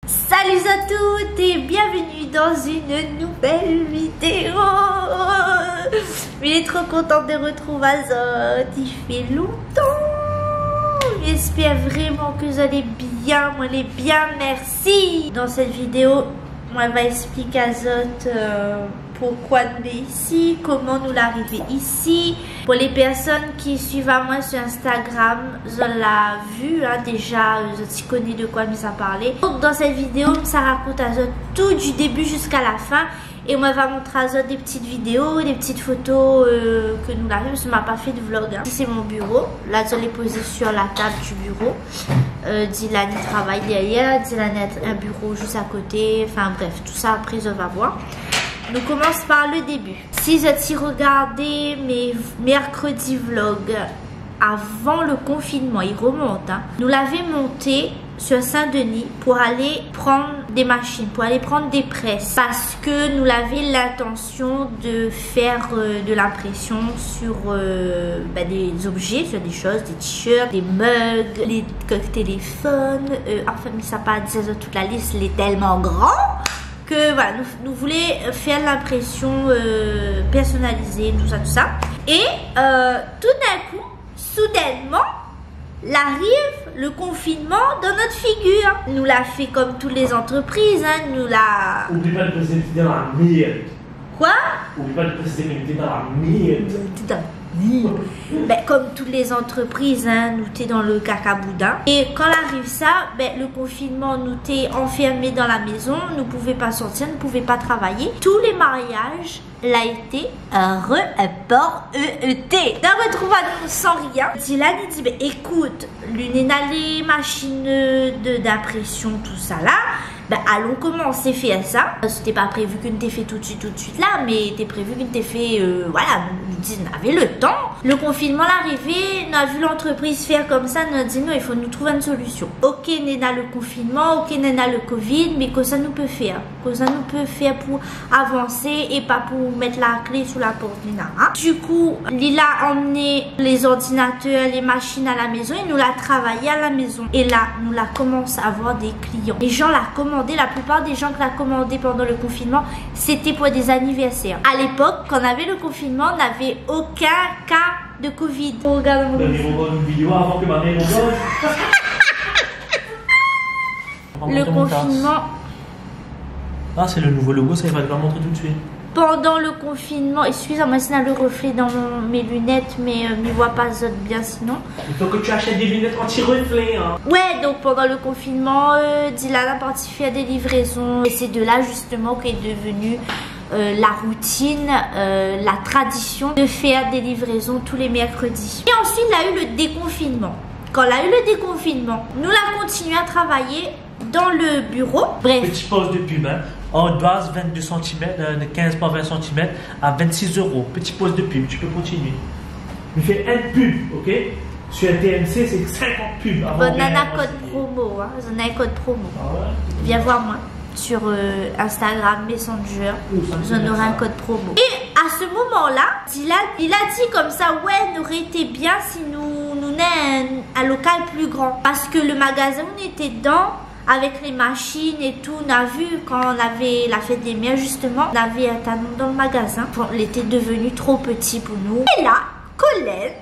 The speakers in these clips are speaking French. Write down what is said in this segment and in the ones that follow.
Salut à toutes et bienvenue dans une nouvelle vidéo. Il est trop content de retrouver Azote, il fait longtemps. J'espère vraiment que vous allez bien, moi je vais bien, merci. Dans cette vidéo, moi va expliquer à Azote pourquoi nous sommes ici, comment nous l'arriver ici. Pour les personnes qui suivent à moi sur Instagram, je l'ai vu déjà, je connais de quoi nous a parlé. Donc dans cette vidéo, ça raconte à Azote tout du début jusqu'à la fin. Et moi, je vais montrer à Azote des petites vidéos, des petites photos que nous l'avons. Parce que je n'ai pas fait de vlog. C'est mon bureau. Là, je l'ai posé sur la table du bureau. Dylan travaille derrière. Dylan a un bureau juste à côté. Enfin bref, tout ça après, je vais voir. Nous commençons par le début. Si vous regardez mes mercredis vlogs avant le confinement, il remonte. Nous l'avions monté sur Saint-Denis pour aller prendre des machines, pour aller prendre des presses. Parce que nous avions l'intention de faire de l'impression sur des objets, sur des choses, des t-shirts, des mugs, les téléphones. Enfin, mais ça pas dire toute la liste, il est tellement grand. Que voilà, nous voulions faire l'impression personnalisée, tout ça. Et tout d'un coup, soudainement, arrive le confinement dans notre figure. Nous l'a fait comme toutes les entreprises, nous l'a... Oublie pas de préciser que tu es dans la merde. Quoi? Oublie pas de préciser que tu es dans la merde. Ben, comme toutes les entreprises, nous t'es dans le cacaboudin. Et quand arrive ça, le confinement, nous t'es enfermés dans la maison, nous ne pouvions pas sortir, nous ne pouvions pas travailler. Tous les mariages l'a été reporté. D'un retrouvailles sans rien. Dylan il dit écoute, l'une les machines d'impression, tout ça là. Allons commencer à faire ça. C'était pas prévu que nous t'ai fait tout de suite là, mais t'es prévu que nous t'ai fait, voilà, nous avait le temps. Le confinement l'arrivée, on a vu l'entreprise faire comme ça, nous a dit non, il faut nous trouver une solution. Ok, Néna le confinement, ok, Néna le Covid, mais que ça nous peut faire? Que ça nous peut faire pour avancer et pas pour mettre la clé sous la porte, Néna. Du coup, il a emmené les ordinateurs, les machines à la maison et nous l'a travaillé à la maison. Et là, nous l'a commencé à avoir des clients. Les gens l'a commandé. La plupart des gens qui l'ont commandé pendant le confinement, c'était pour des anniversaires. À l'époque, quand on avait le confinement, on n'avait aucun cas de Covid. Regarde mon une vidéo avant que ma mère le confinement. Ah, c'est le nouveau logo, ça il va te le montrer tout de suite. Pendant le confinement, excusez-moi, c'est le reflet dans mes lunettes, mais je ne vois pas bien sinon. Il faut que tu achètes des lunettes anti-reflet. Ouais, donc pendant le confinement, Dylan a parti faire des livraisons. Et c'est de là justement qu'est devenue la routine, la tradition de faire des livraisons tous les mercredis. Et ensuite, il a eu le déconfinement. Quand il a eu le déconfinement, nous l'avons continué à travailler dans le bureau. Bref. Petit pause de pub, en base 22 cm, de 15 par 20 cm à 26 €. Petit pause de pub, tu peux continuer. Il fait un pub, ok? Sur TMC, c'est 50 pubs. On a un code promo, on a un code promo. Ah ouais? Viens voir moi sur Instagram, Messenger, j'en aurai un code promo. Et à ce moment-là, il a dit comme ça, ouais, nous aurait été bien si nous n'ayons un local plus grand. Parce que le magasin, on était dedans, avec les machines et tout, on a vu quand on avait la fête des mères justement, on avait un talon dans le magasin. Il était devenu trop petit pour nous. Et là, Colin,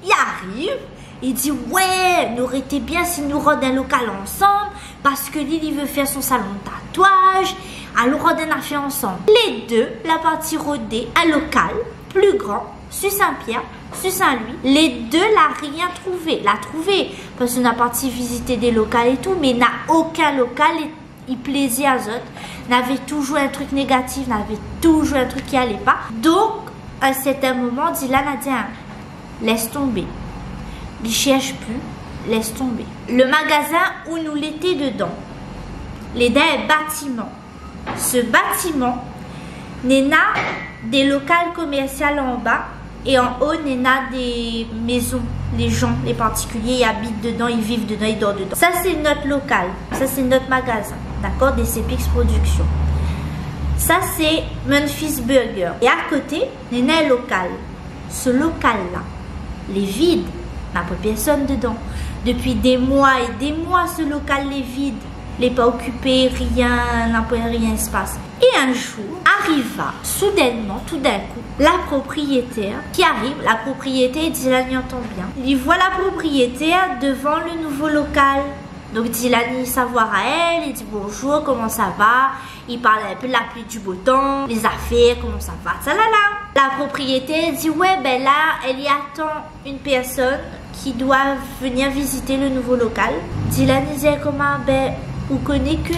il arrive, il dit ouais, nous aurait été bien si nous rodons un local ensemble parce que Lily veut faire son salon de tatouage. Alors on a fait ensemble. Les deux, la partie rodée, un local plus grand, sur Saint-Pierre, sur Saint-Louis. Les deux n'a rien trouvé. L'a trouvé parce qu'on a parti visiter des locaux et tout, mais n'a aucun local il plaisait à Azote. N'avait toujours un truc négatif, n'avait toujours un truc qui allait pas. Donc à un certain moment, Dylan a dit laisse tomber. Il cherche plus, laisse tomber. Le magasin où nous l'étions dedans, les deux bâtiments. Ce bâtiment, Néna des locaux commerciaux en bas. Et en haut, on a des maisons. Les gens, les particuliers, ils habitent dedans, ils vivent dedans, ils dorment dedans. Ça, c'est notre local. Ça, c'est notre magasin. D'accord? Des CPX Productions. Ça, c'est Memphis Burger. Et à côté, on a un local. Ce local-là, il est vide. Il n'y a pas personne dedans. Depuis des mois et des mois, ce local est vide. il n'est pas occupé, rien, rien se passe. Et un jour, arriva soudainement, tout d'un coup, la propriétaire qui arrive. La propriétaire, Dylan y entend bien. Il voit la propriétaire devant le nouveau local. Donc Dylan il s'avoue à elle, il dit bonjour, comment ça va? Il parle un peu de la pluie du beau temps, les affaires, comment ça va, ça là. La propriétaire dit ouais ben là, elle y attend une personne qui doit venir visiter le nouveau local. Dylan disait comment ben vous connaissez que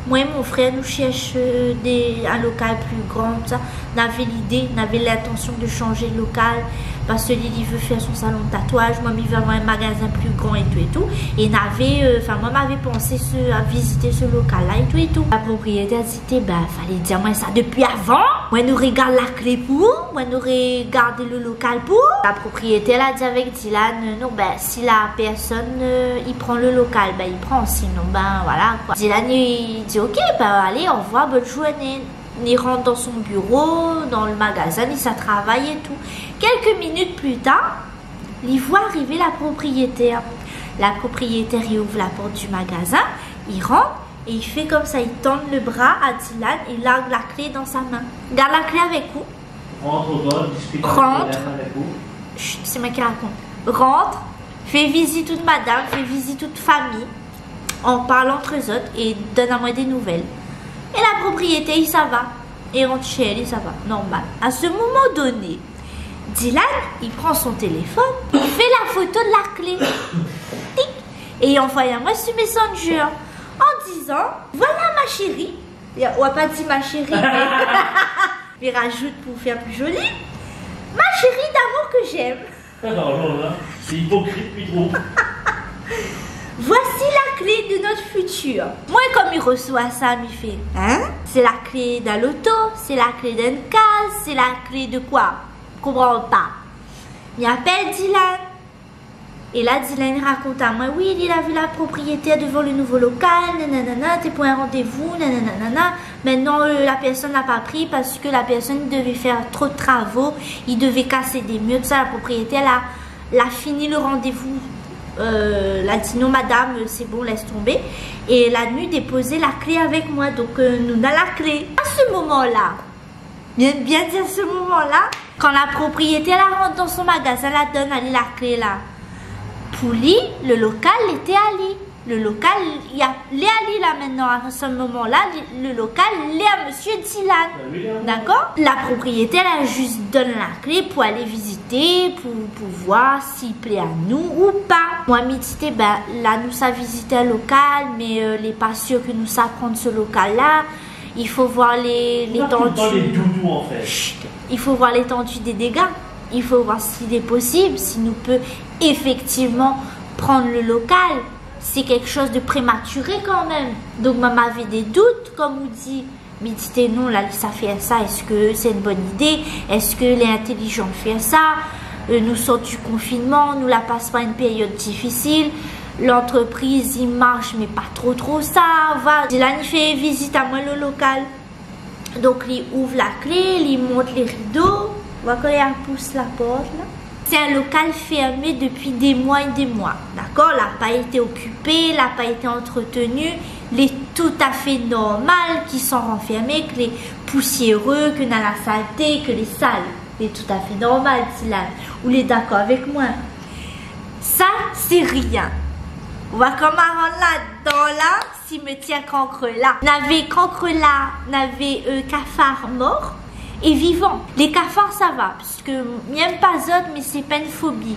moi et mon frère nous cherchons un local plus grand, tout ça. On avait l'idée, on avait l'intention de changer de local parce que Lily veut faire son salon de tatouage, moi, il veut avoir un magasin plus grand et tout. Et moi, m'avais pensé à visiter ce local-là et tout. La propriétaire disait, ben, fallait dire moi ça depuis avant. Moi, nous regarde la clé pour, moi, nous regarde le local pour. La propriétaire a dit avec Dylan, non, ben, si la personne, il prend le local, ben, il prend, sinon, ben, voilà, quoi. Dylan, il dit, ok, ben, allez, au revoir, bonne journée. Il rentre dans son bureau, dans le magasin, il ça travaille et tout. Quelques minutes plus tard, il voit arriver la propriétaire. La propriétaire, il ouvre la porte du magasin, il rentre et il fait comme ça, il tend le bras à Dylan, il largue la clé dans sa main. Garde la clé avec vous. Rentre. C'est moi qui raconte. Rentre, fait visite toute madame, fait visite toute famille, en parle entre eux autres et donne à moi des nouvelles. Et la propriété, il ça va. Et rentre chez elle, il ça va. Normal. À ce moment donné, Dylan, il prend son téléphone, il fait la photo de la clé. Tic. Et il envoie à moi sur Messenger en disant, voilà ma chérie. On va pas dire ma chérie, mais il rajoute pour faire plus joli. Ma chérie d'amour que j'aime. Non, c'est hypocrite, puis trop. Voici la clé de notre futur. Moi, comme il reçoit ça, il fait, hein? C'est la clé d'un loto, c'est la clé d'une case, c'est la clé de quoi? Je comprends pas. Il appelle Dylan. Et là, Dylan raconte à moi, oui, il a vu la propriétaire devant le nouveau local, nanana, t'es pour un rendez-vous, nanana. Maintenant, la personne n'a pas pris parce que la personne devait faire trop de travaux, il devait casser des murs, tout ça, la propriétaire, elle a fini le rendez-vous. Elle a dit non madame, c'est bon, laisse tomber. Et la nuit déposer la clé avec moi. Donc nous on a la clé. À ce moment-là, bien dire ce moment-là, quand la propriétaire la rentre dans son magasin, la donne à lui la clé là. Pour lui, le local était à lui. Le local, il y a les Ali là maintenant, à ce moment-là, le local, il est à monsieur Dylan. D'accord? La propriétaire, elle juste donne la clé pour aller visiter, pour voir s'il plaît à nous ou pas. Moi, m'idité, ben là, nous ça visité un local, mais il n'est pas sûr que nous ça prendre ce local-là. Il faut voir l'étendue. En fait. Il faut voir l'étendue des dégâts. Il faut voir s'il est possible, si nous peut effectivement prendre le local. C'est quelque chose de prématuré quand même. Donc, maman avait des doutes, comme vous dit. Mais dit non, là, ça fait ça. Est-ce que c'est une bonne idée? Est-ce que les intelligents font ça? Nous sortons du confinement, nous la passons pas une période difficile. L'entreprise, il marche, mais pas trop ça. Va. Dylan, il fait visite à moi le local. Donc, il ouvre la clé, il monte les rideaux. On voit quand il pousse la porte, là. C'est un local fermé depuis des mois et des mois. D'accord? Il n'a pas été occupé, il n'a pas été entretenu. Il est tout à fait normal qu'ils sont renfermés, que les poussiéreux, que dans la saleté, que les sales. Il est tout à fait normal, Dylan. Vous êtes d'accord avec moi? Ça, c'est rien. On va comment rendre là-dedans, là, cimetière cancre là. N'avait cancre là, n'avait cafard mort. Et vivant. Les cafards, ça va, parce que même pas autres, mais c'est pas une phobie.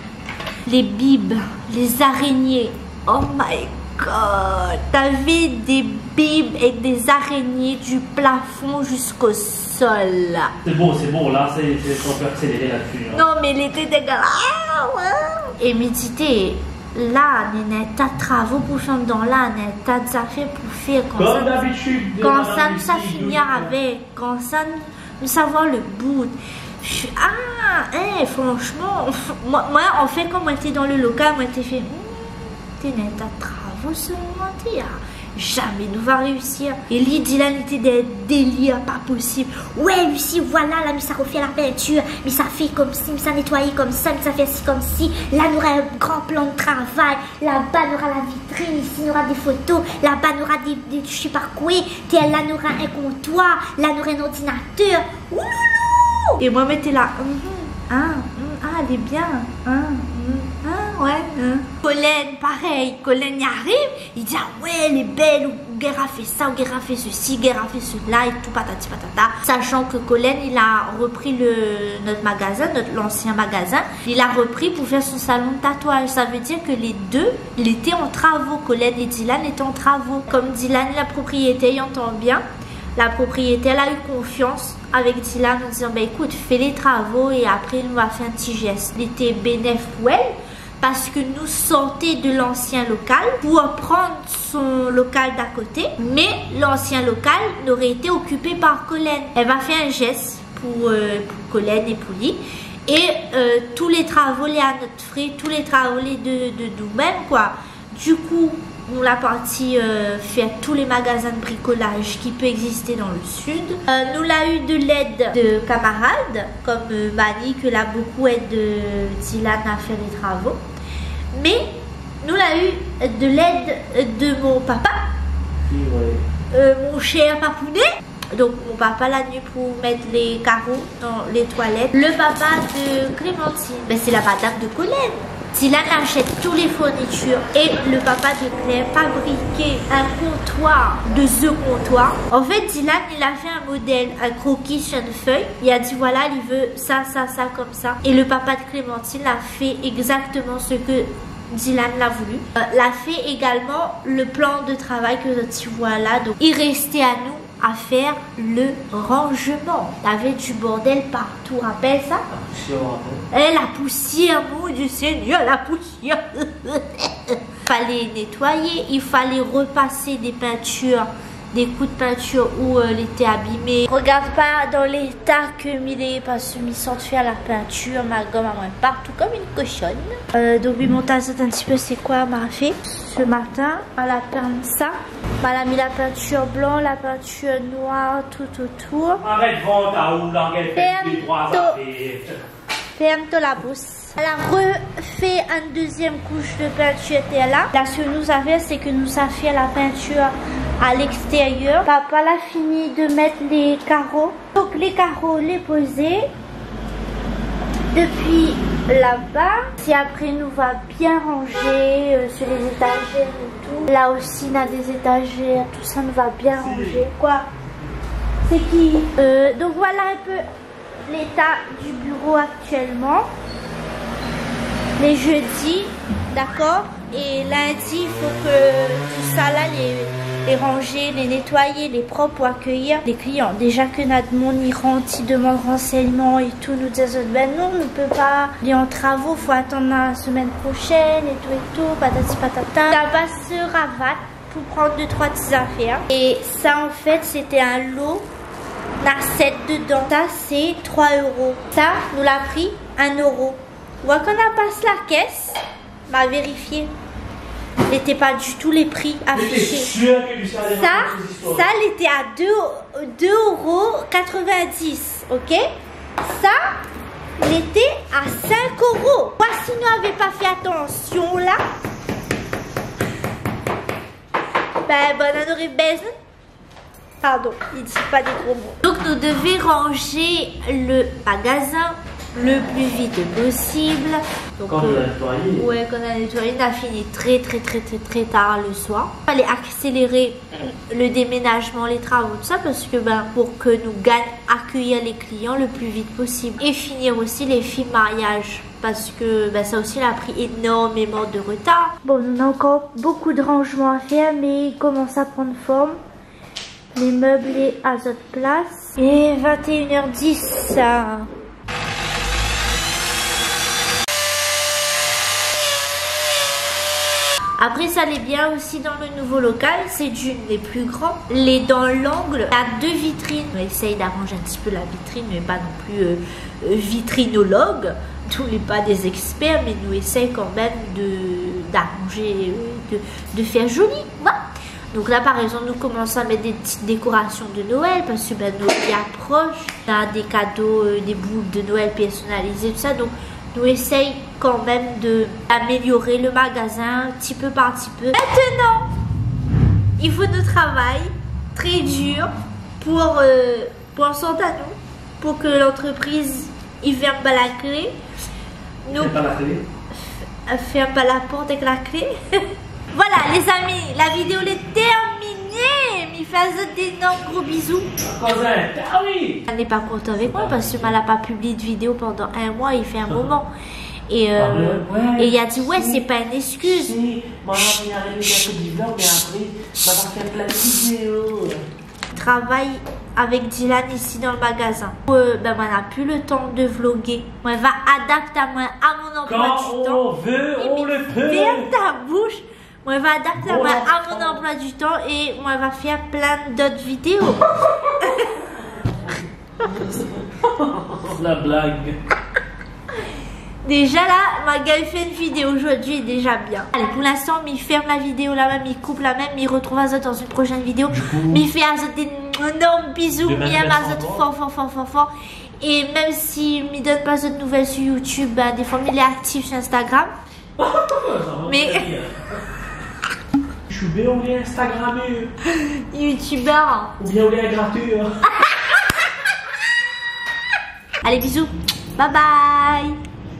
Les bibes, les araignées. Oh my god! T'avais des bibes avec des araignées du plafond jusqu'au sol. C'est bon, là, on peut accélérer là-dessus. Hein. Non, mais il était dégueulasse. Et méditer. Là, il y a un tas de travaux pour faire dans là, il y a un tas d'affaires pour faire. Comme d'habitude. Quand ça finir avec, quand ça nous savoir le bout. Franchement, moi, en fait, quand moi j'étais dans le local, moi j'étais fait, t'es un tas de travaux seulement, jamais nous va réussir. Et lui, Dylan était des délires, pas possible. Ouais, Lucie, voilà, là, mais ça refait la peinture, mais ça fait comme ci, mais ça nettoie comme ça, mais ça fait ci comme ci. Là, nous aura un grand plan de travail. Là-bas, nous aura la vitrine, ici, nous aura des photos. Là-bas, nous aura des je sais pas quoi. Là, nous aura un comptoir. Là, nous aura un ordinateur. Ouloulou! Et moi, j'étais là. Elle est bien. Ouais. Colin, pareil. Colin y arrive. Il dit, ah ouais, elle est belle. Ou Guerre a fait ça, ou Guerre a fait ceci, Guerre a fait cela et tout, patati patata. Sachant que Colin, il a repris notre magasin, l'ancien magasin. Il a repris pour faire son salon de tatouage. Ça veut dire que les deux, il était en travaux. Colin et Dylan étaient en travaux. Comme Dylan, la propriétaire, il entend bien. La propriétaire, elle a eu confiance avec Dylan en disant, bah écoute, fais les travaux et après, il nous a fait un petit geste. Il était bénéfique pour elle parce que nous sortait de l'ancien local pour prendre son local d'à côté. Mais l'ancien local n'aurait été occupé par Colin. Elle va faire un geste pour Colin et pour lui. Et tous les travaux, les à notre frais, tous les travaux les de nous-mêmes, quoi. Du coup, on l'a parti faire tous les magasins de bricolage qui peut exister dans le sud. Nous l'a eu de l'aide de camarades comme Mani, que l'a beaucoup aidé Dylan à faire les travaux. Mais nous l'a eu de l'aide de mon papa, mon cher papounet. Donc mon papa l'a venu pour mettre les carreaux dans les toilettes. Le papa de Clémentine, ben, c'est la madame de Colin. Dylan achète toutes les fournitures et le papa de Claire fabriquait un comptoir de The Comptoir. En fait, Dylan, il a fait un modèle, un croquis sur une feuille. Il a dit voilà, il veut ça, comme ça. Et le papa de Clémentine a fait exactement ce que Dylan l'a voulu. L'a fait également le plan de travail que tu vois là. Donc, il restait à nous à faire le rangement. Il y avait du bordel partout, rappelle ça? La poussière, mon Dieu Seigneur, la poussière. Il fallait nettoyer, il fallait repasser des peintures, des coups de peinture où elle était abîmée. Regarde pas dans l'état que Milé, parce que mis sans faire la peinture, ma gomme à moi partout comme une cochonne. Donc oui, montage un petit peu c'est quoi m'a fait ce matin. Elle a peint ça. Elle a mis la peinture blanche, la peinture noire tout autour. Arrête vente à où l'arguel fait les trois affaires. Ferme-toi la bouche. Elle a refait une deuxième couche de peinture là. Là, ce que nous avons fait, c'est que nous avons fait la peinture à l'extérieur. Papa a fini de mettre les carreaux. Donc les carreaux, les poser depuis là-bas. Si après nous va bien ranger sur les étagères et tout. Là aussi, on a des étagères. Tout ça nous va bien ranger. Quoi? C'est qui? Donc voilà un peu l'état du bureau actuellement. Les jeudis, d'accord, et lundi il faut que tout ça là, les ranger, les nettoyer, les propres pour accueillir les clients. Déjà que notre monde y rentre, il demande renseignements et tout, nous disent ben non, on ne peut pas aller en travaux, faut attendre la semaine prochaine et tout, patati patata. Ça va se rabattre pour prendre 2-3 petites affaires. Et ça en fait c'était un lot. On a 7 dedans. Ça c'est 3 €. Ça nous l'a pris 1 €. Quand on a passé la caisse, m'a vérifié. N'était pas du tout les prix affichés. Ça, elle était à 2,90 €. Ok? Ça, il était à 5 €. Moi, si nous n'avions pas fait attention là, ben, on aurait baisé. Pardon, il dit pas des gros mots. Donc, nous devions ranger le magasin le plus vite possible. Donc, quand on a nettoyé. Ouais, quand on a nettoyé, on a fini très tard le soir. Il fallait accélérer le déménagement, les travaux, tout ça, parce que pour que nous gagnions accueillir les clients le plus vite possible. Et finir aussi les films mariage. Parce que ça aussi, a pris énormément de retard. Bon, on a encore beaucoup de rangements à faire, mais il commence à prendre forme. Les meubles à notre place. Et 21h10, ça. Après, ça allait bien aussi dans le nouveau local. C'est les plus grands. Les dans l'angle, il y a 2 vitrines. On essaye d'arranger un petit peu la vitrine, mais pas non plus vitrinologue. Nous n'est pas des experts, mais nous essayons quand même d'arranger, de faire joli. Voilà. Donc là par exemple nous commençons à mettre des petites décorations de Noël parce que Noël approche. On a des cadeaux, des boules de Noël personnalisées, tout ça. Donc nous essayons quand même d'améliorer le magasin petit peu par petit peu. Maintenant, il faut nous travailler très dur pour Santano, pour que l'entreprise il ferme pas la clé. Nous, pas la clé. Ferme pas la porte avec la clé. Voilà les amis, la vidéo est terminée. Il fait d'énormes gros bisous. Cousin, ah oui. Elle n'est pas contente avec moi parce que elle n'a pas publié de vidéo pendant un mois, il fait un moment. Et il a dit ouais c'est pas une excuse. Si, moi j'ai arrêté un peu de vlog mais après, on va faire plein de vidéos. Je travaille avec Dylan ici dans le magasin. On n'a plus le temps de vlogger. On va adapter à mon emploi quand du temps. on veut, on le peut. Ferme ta bouche. On va adapter à mon emploi du temps et on va faire plein d'autres vidéos. La blague. Déjà là, ma gars fait une vidéo aujourd'hui est déjà bien. Allez, pour l'instant, il ferme la vidéo là même, il coupe la même, il retrouve Azot dans une prochaine vidéo. Il fait Azot des énormes bisous, il aime Azot fort. Et même s'il ne me donne pas de nouvelles sur YouTube, des fois il est actif sur Instagram. Mais YouTubeur ou bien Instagrammeur? YouTubeur. Ou bien on est gratteur. Allez, bisous. Bye bye.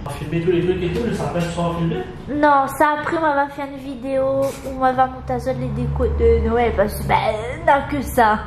On va filmer tous les trucs et tout, le sapin sera filmé? Non, ça après on va faire une vidéo où on va monter les décos de Noël parce que non que ça.